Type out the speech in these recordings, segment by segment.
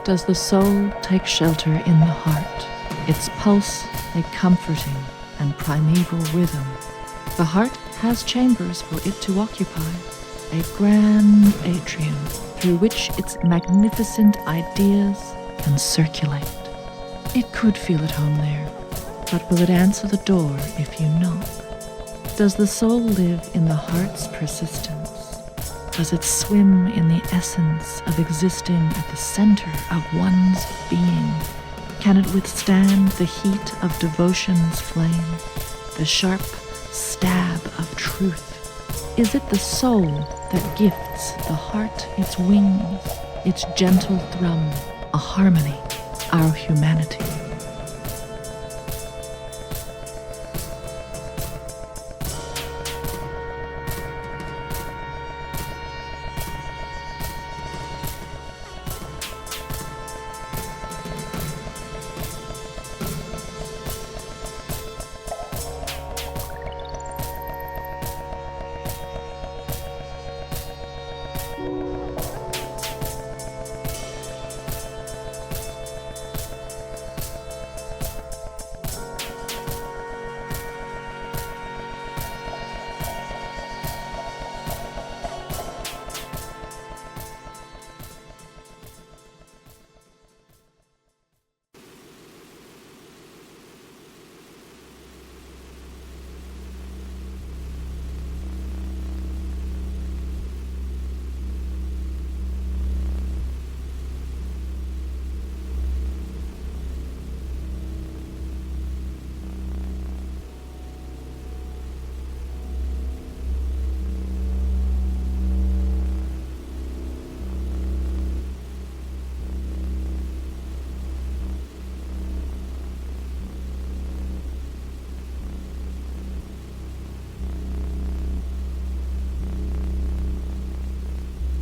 Does the soul take shelter in the heart, its pulse a comforting and primeval rhythm? The heart has chambers for it to occupy, a grand atrium through which its magnificent ideas can circulate. It could feel at home there, but will it answer the door if you knock? Does the soul live in the heart's persistence? Does it swim in the essence of existing at the center of one's being? Can it withstand the heat of devotion's flame, the sharp stab of truth? Is it the soul that gifts the heart its wings, its gentle thrum, a harmony, our humanity?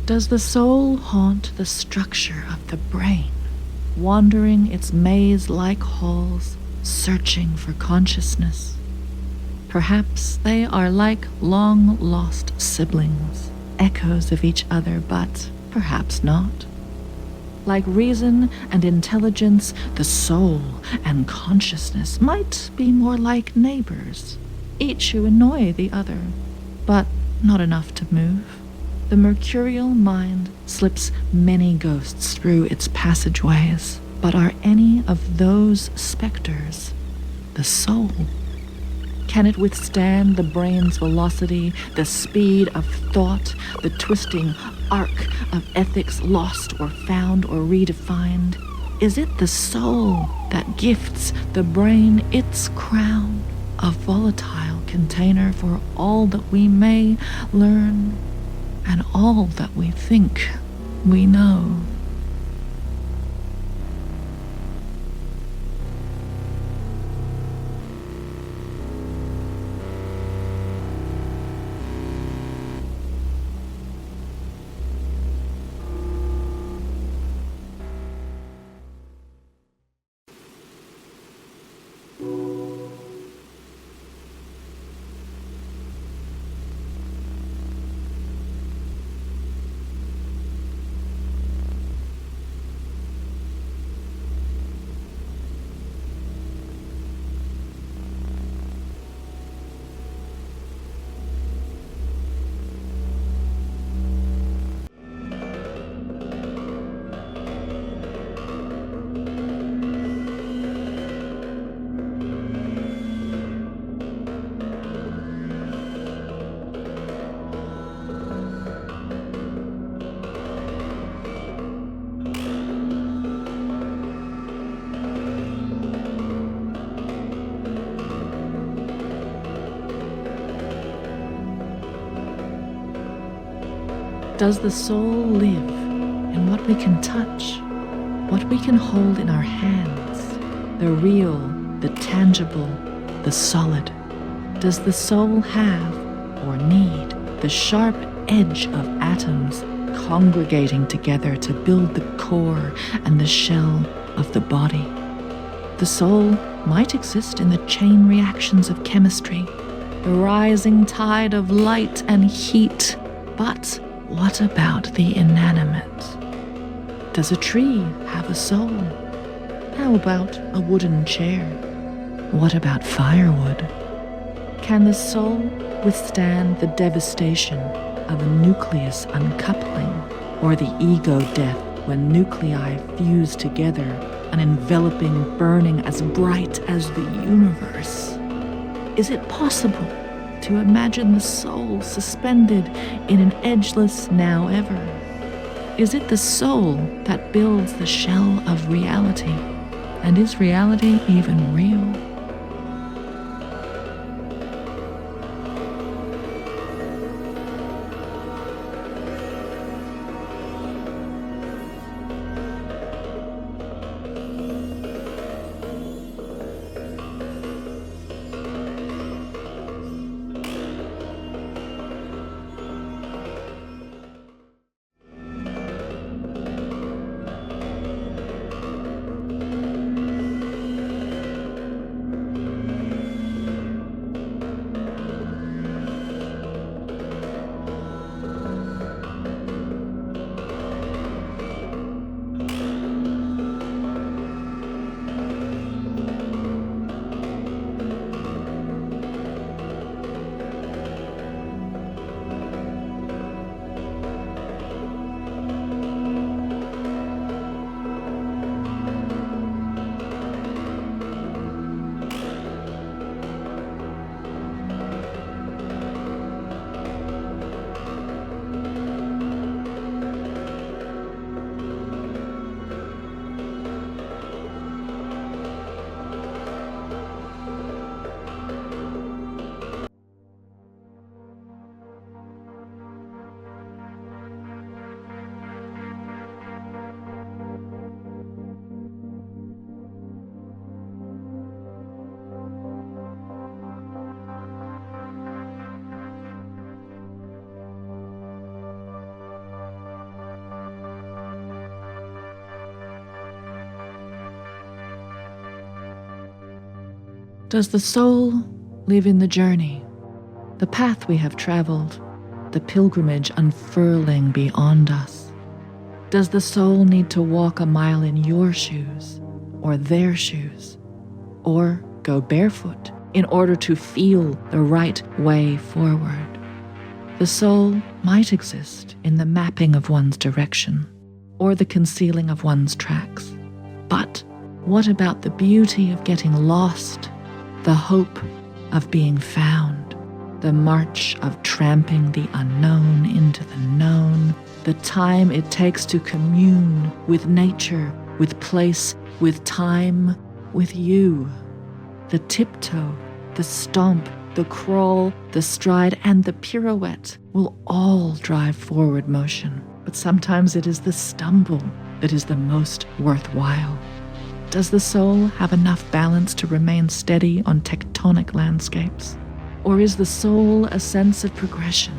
Does the soul haunt the structure of the brain, wandering its maze-like halls, searching for consciousness? Perhaps they are like long-lost siblings, echoes of each other, but perhaps not. Like reason and intelligence, the soul and consciousness might be more like neighbors, each who annoy the other, but not enough to move. The mercurial mind slips many ghosts through its passageways, but are any of those specters the soul? Can it withstand the brain's velocity, the speed of thought, the twisting arc of ethics lost or found or redefined? Is it the soul that gifts the brain its crown, a volatile container for all that we may learn and all that we think we know? Does the soul live in what we can touch, what we can hold in our hands, the real, the tangible, the solid? Does the soul have, or need, the sharp edge of atoms congregating together to build the core and the shell of the body? The soul might exist in the chain reactions of chemistry, the rising tide of light and heat, but what about the inanimate? Does a tree have a soul? How about a wooden chair? What about firewood? Can the soul withstand the devastation of a nucleus uncoupling, or the ego death when nuclei fuse together, an enveloping burning as bright as the universe? Is it possible to imagine the soul suspended in an edgeless now-ever? Is it the soul that builds the shell of reality? And is reality even real? Does the soul live in the journey, the path we have traveled, the pilgrimage unfurling beyond us? Does the soul need to walk a mile in your shoes, or their shoes, or go barefoot in order to feel the right way forward? The soul might exist in the mapping of one's direction, or the concealing of one's tracks. But what about the beauty of getting lost? The hope of being found, the march of tramping the unknown into the known, the time it takes to commune with nature, with place, with time, with you. The tiptoe, the stomp, the crawl, the stride, and the pirouette will all drive forward motion. But sometimes it is the stumble that is the most worthwhile. Does the soul have enough balance to remain steady on tectonic landscapes? Or is the soul a sense of progression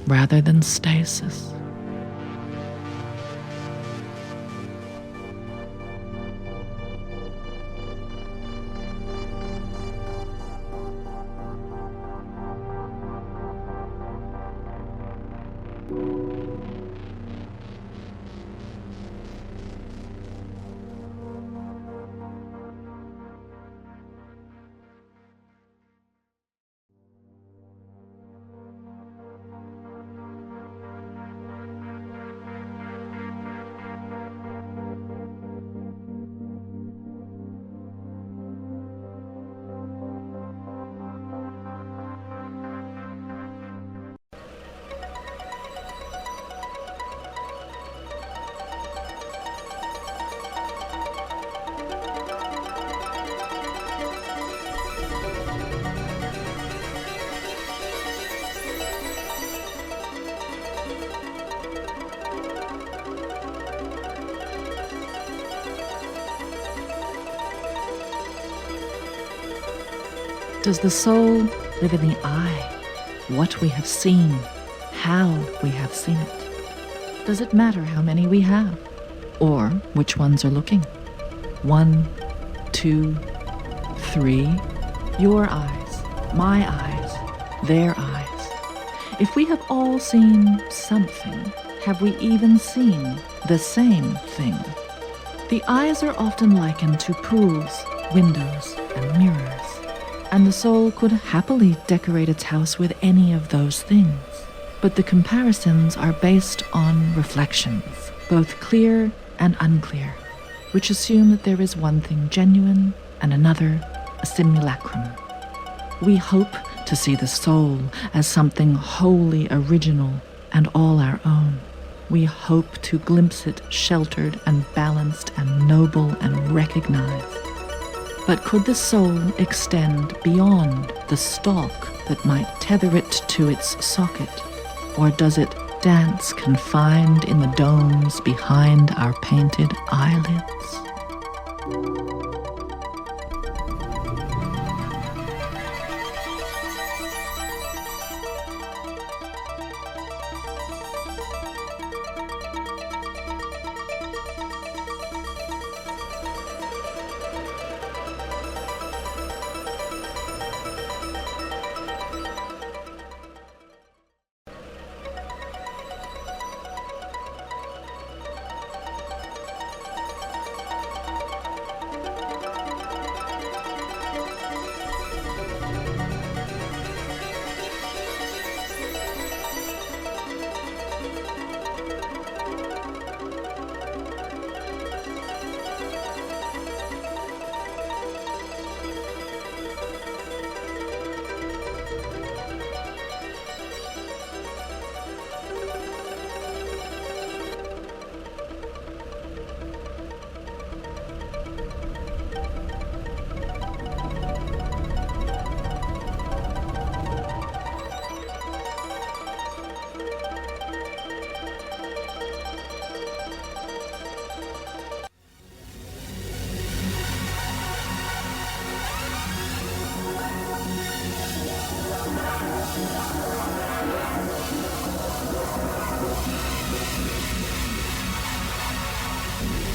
rather than stasis? Does the soul live in the eye, what we have seen, how we have seen it? Does it matter how many we have, or which ones are looking? 1, 2, 3, your eyes, my eyes, their eyes. If we have all seen something, have we even seen the same thing? The eyes are often likened to pools, windows, and mirrors, and the soul could happily decorate its house with any of those things. But the comparisons are based on reflections, both clear and unclear, which assume that there is one thing genuine and another a simulacrum. We hope to see the soul as something wholly original and all our own. We hope to glimpse it sheltered and balanced and noble and recognized. But could the soul extend beyond the stalk that might tether it to its socket? Or does it dance confined in the domes behind our painted eyelids?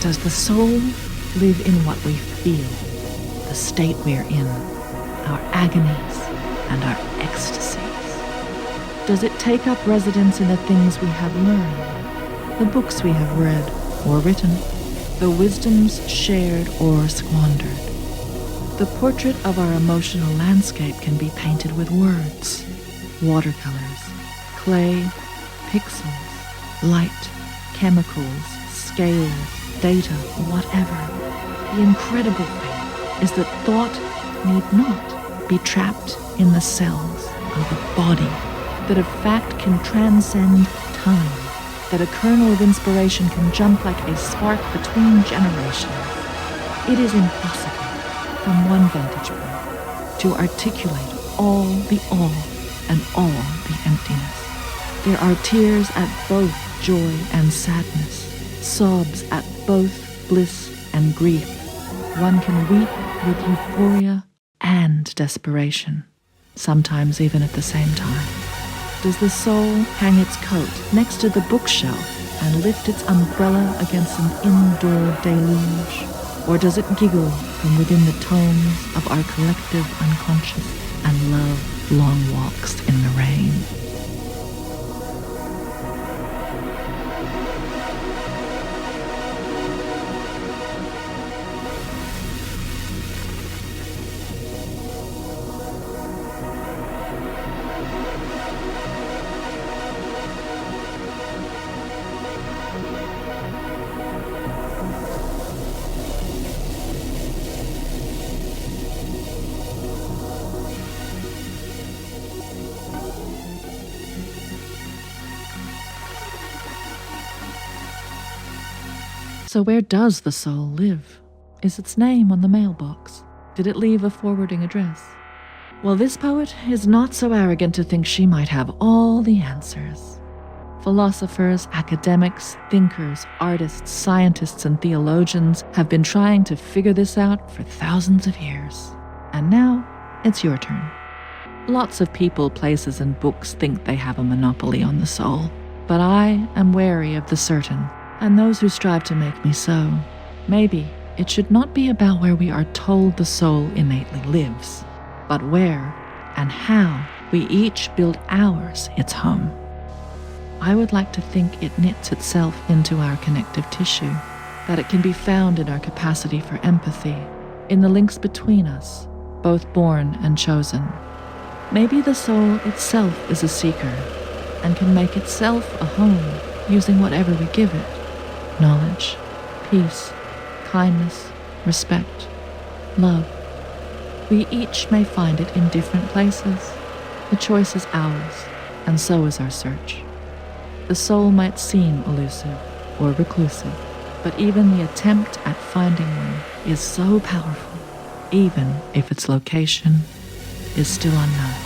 Does the soul live in what we feel, the state we're in, our agonies and our ecstasies? Does it take up residence in the things we have learned, the books we have read or written, the wisdoms shared or squandered? The portrait of our emotional landscape can be painted with words, watercolors, clay, pixels, light, chemicals, scales, data, whatever. The incredible thing is that thought need not be trapped in the cells of a body, that a fact can transcend time, that a kernel of inspiration can jump like a spark between generations. It is impossible, from one vantage point, to articulate all the all and all the emptiness. There are tears at both joy and sadness, sobs at both bliss and grief. One can weep with euphoria and desperation, sometimes even at the same time. Does the soul hang its coat next to the bookshelf and lift its umbrella against an indoor deluge? Or does it giggle from within the tomes of our collective unconscious and love long walks in the rain? So where does the soul live? Is its name on the mailbox? Did it leave a forwarding address? Well, this poet is not so arrogant to think she might have all the answers. Philosophers, academics, thinkers, artists, scientists, and theologians have been trying to figure this out for thousands of years. And now, it's your turn. Lots of people, places, and books think they have a monopoly on the soul, but I am wary of the certain, and those who strive to make me so. Maybe it should not be about where we are told the soul innately lives, but where and how we each build ours its home. I would like to think it knits itself into our connective tissue, that it can be found in our capacity for empathy, in the links between us, both born and chosen. Maybe the soul itself is a seeker and can make itself a home using whatever we give it: knowledge, peace, kindness, respect, love. We each may find it in different places. The choice is ours, and so is our search. The soul might seem elusive or reclusive, but even the attempt at finding one is so powerful, even if its location is still unknown.